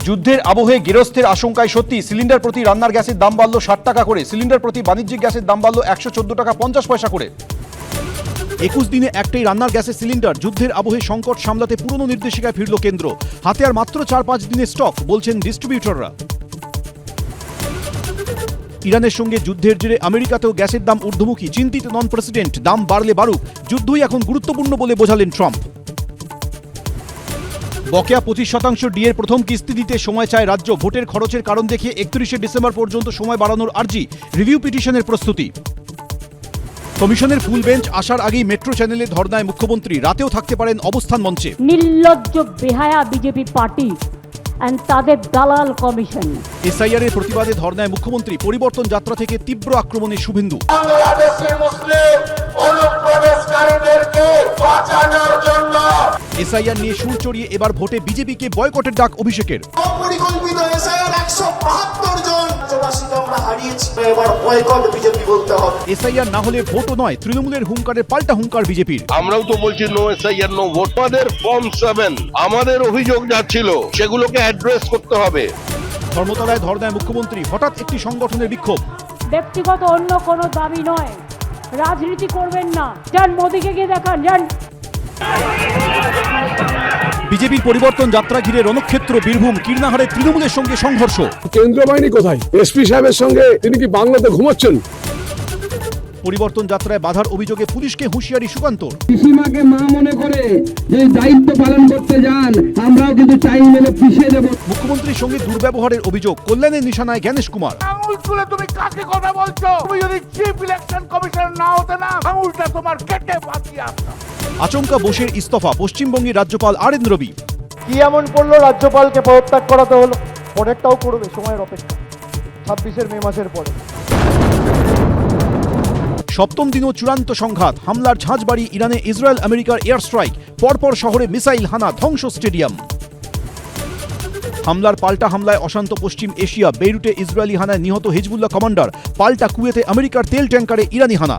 যুদ্ধের আবহে গেরস্থের আশঙ্কায় সত্যি সিলিন্ডার প্রতি রান্নার গ্যাসের দাম বাড়ল 60 টাকা করে। সিলিন্ডার প্রতি বাণিজ্যিক গ্যাসের দাম বাড়ল 114 টাকা 50 পয়সা করে। 21 দিনে একটাই রান্নার গ্যাসের সিলিন্ডার। যুদ্ধের আবহে সংকট সামলাতে পুরনো নির্দেশিকায় ফিরল কেন্দ্র। হাতে আর মাত্র 4-5 দিনের স্টক, বলছেন ডিস্ট্রিবিউটররা। ইরানের সঙ্গে যুদ্ধের জেরে আমেরিকাতেও গ্যাসের দাম ঊর্ধ্বমুখী। চিন্তিত নন প্রেসিডেন্ট, দাম বাড়লে বাড়ুক, যুদ্ধই এখন গুরুত্বপূর্ণ বলে বোঝালেন ট্রাম্প। বকেয়া 25% ডিএর প্রথম কিস্তি দিতে সময় চায় রাজ্য। ভোটের খরচের কারণ দেখিয়ে 31শে ডিসেম্বর পর্যন্ত সময় বাড়ানোর আর্জি। রিভিউ পিটিশনের প্রস্তুতি। কমিশনের ফুল বেঞ্চ আসার আগেই মেট্রো চ্যানেলে ধর্নায় মুখ্যমন্ত্রী। রাতেও থাকতে পারেন অবস্থান মঞ্চে। নির্লজ্জ বেহায়া বিজেপি পার্টি এন্ড তাদের দালাল কমিশন। এসআইআর এর প্রতিবাদে ধর্নায় মুখ্যমন্ত্রী। পরিবর্তন যাত্রা থেকে তীব্র আক্রমণে শুভেন্দু। এসআইআর নিয়ে সুর চড়িয়ে এবার ভোটে বিজেপিকে বয়কটের ডাক অভিষেকের। অপরিকল্পিত এসআইআর 172 জন প্রবাসীকে আমরা হারিয়েছি, এবার বয়কট বিজেপি বলতে হবে। এসআইআর না হলে ভোটও নয়, তৃণমূলের হুঙ্কারের পাল্টা হুঙ্কার বিজেপির। আমরাও তো বলছি নো এসআইআর নো ভোট। আমাদের ফর্ম 7 আমাদের অভিযোগ যা ছিল সেগুলোকে অ্যাড্রেস করতে হবে। ধর্মতলায় ধর্নায় মুখ্যমন্ত্রী। হঠাৎ একটি সংগঠনের বিক্ষোভ। ব্যক্তিগত অন্য কোনো দাবি নয়, রাজনীতি করবেন না, যান মোদিকে গিয়ে দেখান, যান। বিজেপির পরিবর্তন যাত্রা ঘিরে রণক্ষেত্র বীরভূম। কীর্ণাহারে তৃণমূলের সঙ্গে সংঘর্ষ। কেন্দ্রীয় বাহিনী কোথায়? এসপি সাহেবের সঙ্গে তিনি কি বাংলাতে ঘুমাচ্ছেন? পরিবর্তন যাত্রায় বাধার অভিযোগে পুলিশকে হুঁশিয়ারি সুকান্তর। পিসিমাকে মা মনে করে যে দায়িত্ব পালন করতে যান, আমরাও কিন্তু টাইম মেনে পিছিয়ে দেব। মুখ্যমন্ত্রীর সঙ্গে দুর্ব্যবহারের অভিযোগ। কল্যাণের নিশানায় জ্ঞানেশ কুমার। আঙুল তুলে তুমি কাকে কথা বলছো? তুমি যদি চিফ ইলেকশন কমিশনার না হতে না, আঙুলটা তোমার কেটে বাঁচিয়ে আসতাম। আচমকা বোসের ইস্তফা। পশ্চিমবঙ্গের রাজ্যপাল আর.এন. রবি। কি এমন করলো রাজ্যপালকে পদত্যাগ করাতে হলো? পরেরটাও করবে, সময়ের অপেক্ষা 26 মে মাসের পরে। সপ্তম দিনও চূড়ান্ত সংঘাত। হামলার ঝাঁঝ বাড়ি ইরানে ইসরায়েল আমেরিকার এয়ার স্ট্রাইক। পরপর শহরে মিসাইল হানা, ধ্বংস স্টেডিয়াম। হামলার পাল্টা হামলায় অশান্ত পশ্চিম এশিয়া। বেইরুটে ইসরায়েলি হানায় নিহত হিজবুল্লাহ কমান্ডার। পাল্টা কুয়েতে আমেরিকার তেল ট্যাঙ্কারে ইরানি হানা।